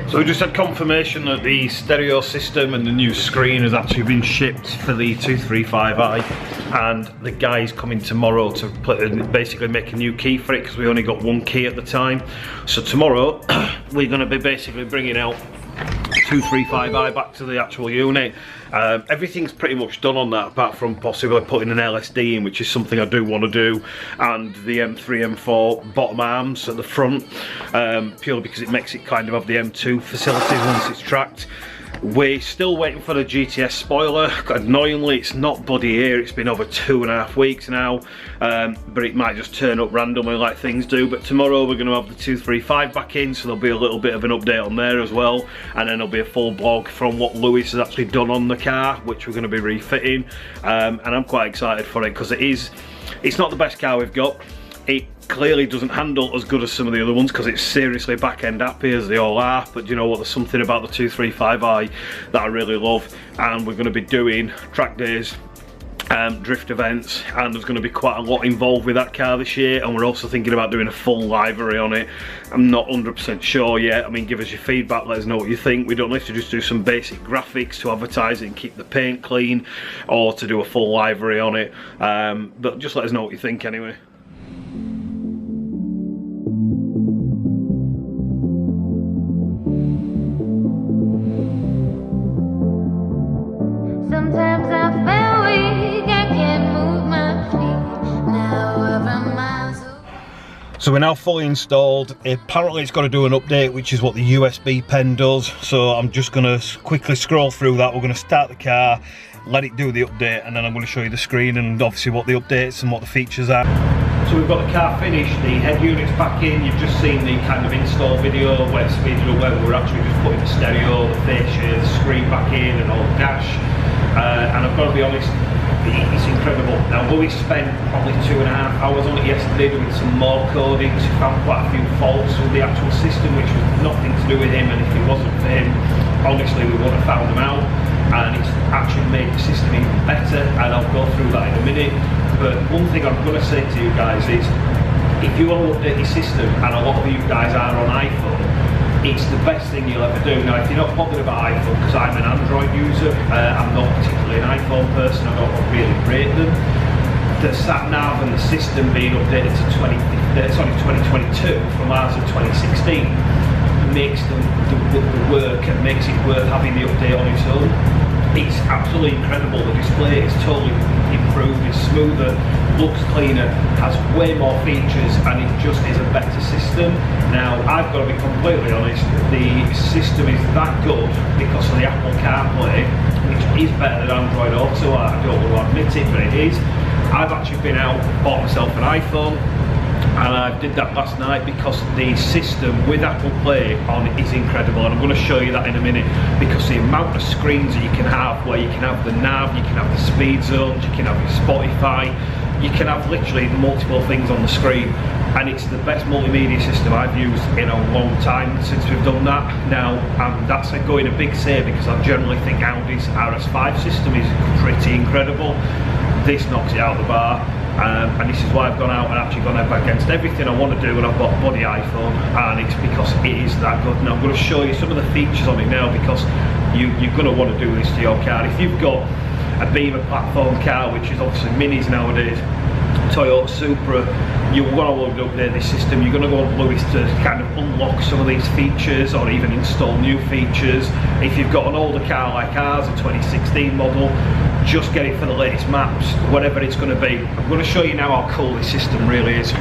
So we just had confirmation that the stereo system and the new screen has actually been shipped for the 235i, and the guy's coming tomorrow to basically make a new key for it, because we only got one key at the time. So tomorrow we're going to be basically bringing out 235i back to the actual unit. Everything's pretty much done on that, apart from possibly putting an LSD in, which is something I do want to do, and the M3, M4 bottom arms at the front, purely because it makes it kind of have the M2 facilities once it's tracked. We're still waiting for the GTS spoiler. Annoyingly, it's not bloody here. It's been over 2.5 weeks now, but it might just turn up randomly like things do. But tomorrow we're going to have the 235 back in, so there'll be a little bit of an update on there as well, and then there'll be a full blog from what Lewis has actually done on the car, which we're going to be refitting, and I'm quite excited for it, because it's not the best car we've got. It clearly doesn't handle as good as some of the other ones, because it's seriously back-end happy, as they all are. But you know what, there's something about the 235i that I really love, and we're going to be doing track days, drift events, and there's going to be quite a lot involved with that car this year. And we're also thinking about doing a full livery on it. I'm not 100% sure yet. I mean, give us your feedback, let us know what you think. We don't have to just do some basic graphics to advertise it and keep the paint clean, or to do a full livery on it, but just let us know what you think anyway. Sometimes I feel weak, I can't move my feet. Now we're miles away. So we're now fully installed. Apparently it's got to do an update, which is what the USB pen does. So I'm just going to quickly scroll through that. We're going to start the car, let it do the update, and then I'm going to show you the screen and obviously what the updates and what the features are. So we've got the car finished, the head unit's back in. You've just seen the kind of install video where we're actually just putting the stereo, the fascia, the screen back in, and all the dash. And I've got to be honest, it's incredible. Now Louis spent probably 2.5 hours on it yesterday doing some more coding. He found quite a few faults with the actual system, which was nothing to do with him, and if it wasn't for him, honestly we would have found them out. And it's actually made the system even better, and I'll go through that in a minute. But one thing I'm going to say to you guys is, if you want to update your system, and a lot of you guys are on iPhone, it's the best thing you'll ever do. Now if you're not bothered about iPhone, because I'm an Android user, I'm not particularly an iPhone person, I don't really rate them. The sat-nav and the system being updated to 2022 from ours of 2016 makes the work, and makes it worth having the update on its own. It's absolutely incredible. The display is totally improved, it's smoother, looks cleaner, has way more features, and it just is a better system. Now I've got to be completely honest, the system is that good because of the Apple Carplay, which is better than Android Auto. I don't want to admit it, but it is. I've actually been out, bought myself an iPhone, and I did that last night because the system with Apple Play on is incredible, and I'm going to show you that in a minute, because the amount of screens that you can have, where you can have the nav, you can have the speed zones, you can have your Spotify, you can have literally multiple things on the screen, and it's the best multimedia system I've used in a long time since we've done that. Now that's going a big say, because I generally think Audi's RS5 system is pretty incredible. This knocks it out of the bar. And this is why I've gone out and actually gone up against everything I want to do, and I've got a body iPhone, and it's because it is that good. Now I'm going to show you some of the features on it now, because you're going to want to do this to your car. If you've got a Beamer platform car, which is obviously minis nowadays, Toyota Supra, you're going to update this system. You're going to go on Lewis to kind of unlock some of these features, or even install new features. If you've got an older car like ours, a 2016 model, just get it for the latest maps, whatever it's going to be. I'm going to show you now how cool this system really is.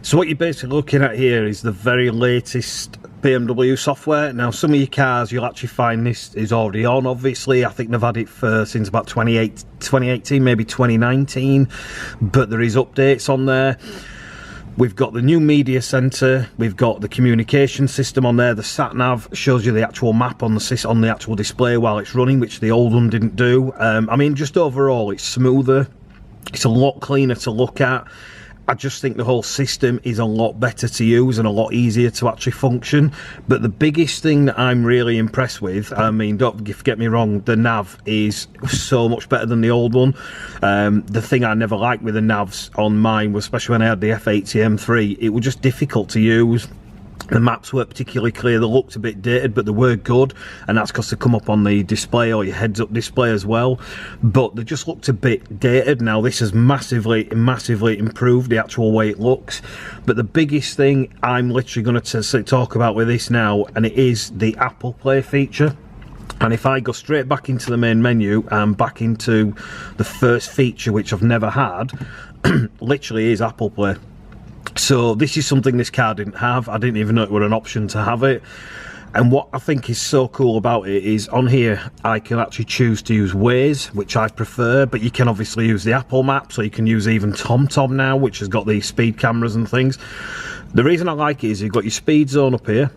So what you're basically looking at here is the very latest BMW software. Now some of your cars you'll actually find this is already on, obviously. I think they've had it since about 2018, maybe 2019, but there is updates on there. We've got the new media center, we've got the communication system on there, the sat-nav shows you the actual map on the actual display while it's running, which the old one didn't do. I mean, just overall it's smoother, it's a lot cleaner to look at. I just think the whole system is a lot better to use and a lot easier to actually function. But the biggest thing that I'm really impressed with, I mean, don't get me wrong, the nav is so much better than the old one. The thing I never liked with the navs on mine was, especially when I had the F80 M3, it was just difficult to use. The maps weren't particularly clear, they looked a bit dated, but they were good, and that's because they come up on the display or your heads-up display as well, but they just looked a bit dated. Now this has massively improved the actual way it looks, but the biggest thing I'm literally going to talk about with this now, and it is the Apple Play feature. And if I go straight back into the main menu and back into the first feature, which I've never had, literally is Apple Play. So this is something this car didn't have. I didn't even know it was an option to have it. And what I think is so cool about it is on here I can actually choose to use Waze, which I prefer, but you can obviously use the Apple Map, so you can use even TomTom now, which has got these speed cameras and things. The reason I like it is you've got your speed zone up here,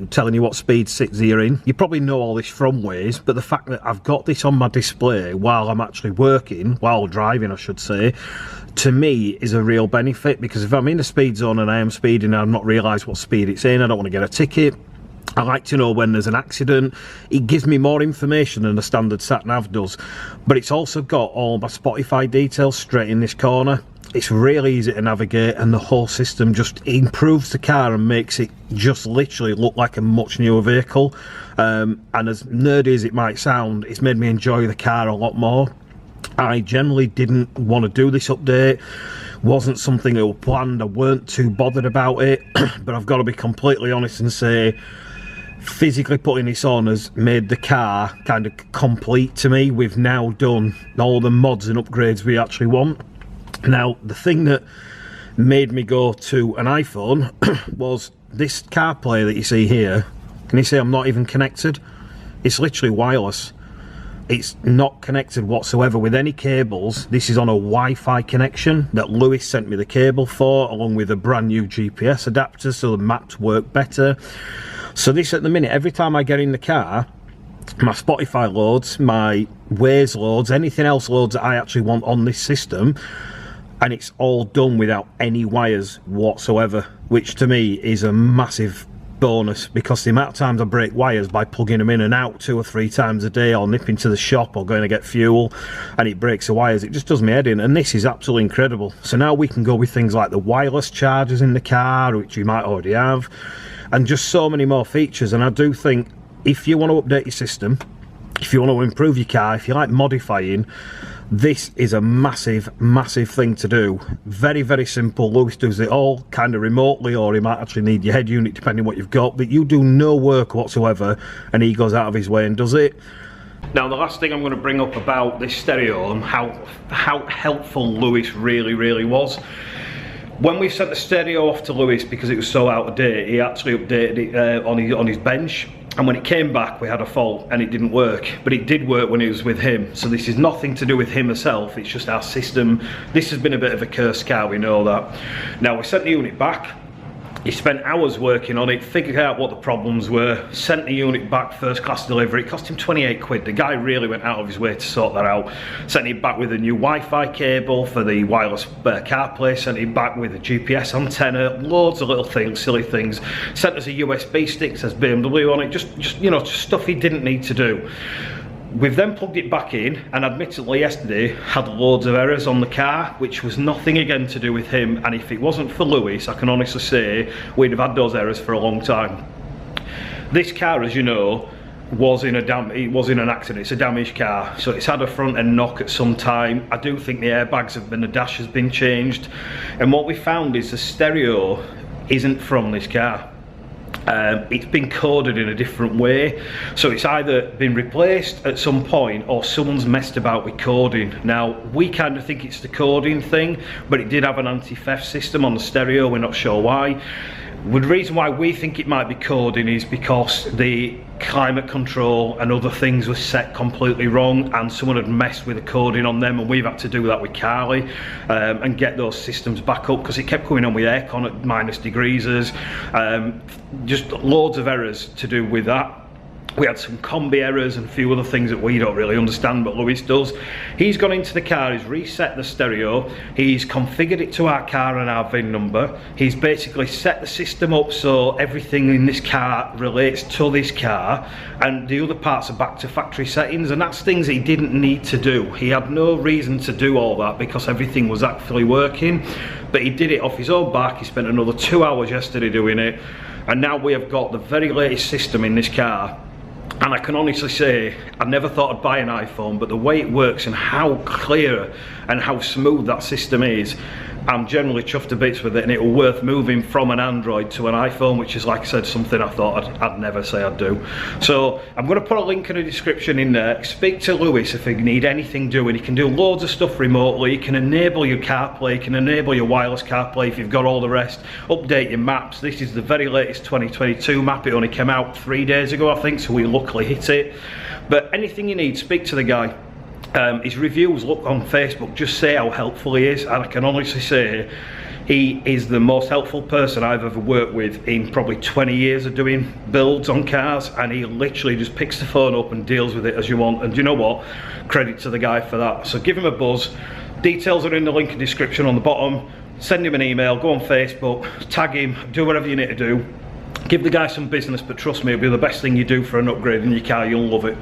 telling you what speed sits you're in. You probably know all this from Waze, but the fact that I've got this on my display while I'm actually working, while driving I should say, to me is a real benefit, because if I'm in a speed zone and I am speeding and I've not realised what speed it's in, I don't want to get a ticket. I like to know when there's an accident. It gives me more information than the standard sat-nav does, but it's also got all my Spotify details straight in this corner. It's really easy to navigate, and the whole system just improves the car and makes it just literally look like a much newer vehicle. And as nerdy as it might sound, it's made me enjoy the car a lot more. I generally didn't want to do this update, wasn't something that was planned, I weren't too bothered about it, but I've got to be completely honest and say, physically putting this on has made the car kind of complete to me. We've now done all the mods and upgrades we actually want. Now, the thing that made me go to an iPhone was this CarPlay that you see here. Can you see I'm not even connected? It's literally wireless. It's not connected whatsoever with any cables. This is on a Wi-Fi connection that Lewis sent me the cable for, along with a brand new GPS adapter, so the maps work better. So this, at the minute, every time I get in the car, my Spotify loads, my Waze loads, anything else loads that I actually want on this system, and it's all done without any wires whatsoever, which to me is a massive bonus, because the amount of times I break wires by plugging them in and out 2 or 3 times a day, or nipping to the shop or going to get fuel and it breaks the wires, it just does my head in. And this is absolutely incredible. So now we can go with things like the wireless chargers in the car, which you might already have, and just so many more features. And I do think if you want to update your system, if you want to improve your car, if you like modifying, this is a massive thing to do. Very simple. Lewis does it all kind of remotely, or he might actually need your head unit depending what you've got, but you do no work whatsoever and he goes out of his way and does it. Now, the last thing I'm going to bring up about this stereo and how helpful Lewis really was. When we sent the stereo off to Lewis because it was so out of date, he actually updated it on his bench, and when it came back we had a fault and it didn't work, but it did work when it was with him. So this is nothing to do with him herself, it's just our system. This has been a bit of a cursed car, we know that. Now, we sent the unit back. He spent hours working on it, figured out what the problems were, sent the unit back, first class delivery. It cost him 28 quid. The guy really went out of his way to sort that out. Sent it back with a new Wi-Fi cable for the wireless CarPlay, sent it back with a GPS antenna, loads of little things, silly things. Sent us a USB stick, says BMW on it, just you know, just stuff he didn't need to do. We've then plugged it back in, and admittedly yesterday had loads of errors on the car, which was nothing again to do with him, and if it wasn't for Lewis, I can honestly say we'd have had those errors for a long time. This car, as you know, was in an accident. It's a damaged car, so it's had a front end knock at some time. I do think the airbags have been, the dash has been changed, and what we found is the stereo isn't from this car. It's been coded in a different way, so it's either been replaced at some point or someone's messed about with coding. Now, we kind of think it's the coding thing, but it did have an anti-theft system on the stereo, we're not sure why. The reason why we think it might be coding is because the climate control and other things were set completely wrong, and someone had messed with the coding on them, and we've had to do that with Carly and get those systems back up, because it kept coming on with aircon at -degrees. Just loads of errors to do with that. We had some combi errors and a few other things that we don't really understand, but Lewis does. He's gone into the car, he's reset the stereo, he's configured it to our car and our VIN number. He's basically set the system up so everything in this car relates to this car, and the other parts are back to factory settings, and that's things he didn't need to do. He had no reason to do all that because everything was actually working, but he did it off his own back. He spent another 2 hours yesterday doing it. and now we have got the very latest system in this car. And I can honestly say, I never thought I'd buy an iPhone, but the way it works and how clear and how smooth that system is, I'm generally chuffed to bits with it, and it was worth moving from an Android to an iPhone, which is, like I said, something I thought I'd never say I'd do. So I'm going to put a link in the description in there. Speak to Lewis if you need anything doing. He can do loads of stuff remotely. He can enable your CarPlay, he can enable your wireless CarPlay if you've got all the rest, update your maps. This is the very latest 2022 map. It only came out 3 days ago, I think, so we luckily hit it. But anything you need, speak to the guy. His reviews, look on Facebook, just say how helpful he is, and I can honestly say he is the most helpful person I've ever worked with in probably 20 years of doing builds on cars, and he literally just picks the phone up and deals with it as you want. And you know what, credit to the guy for that. So give him a buzz. Details are in the link in the description on the bottom. Send him an email, go on Facebook, tag him, do whatever you need to do. Give the guy some business, but trust me, it'll be the best thing you do for an upgrade in your car. You'll love it.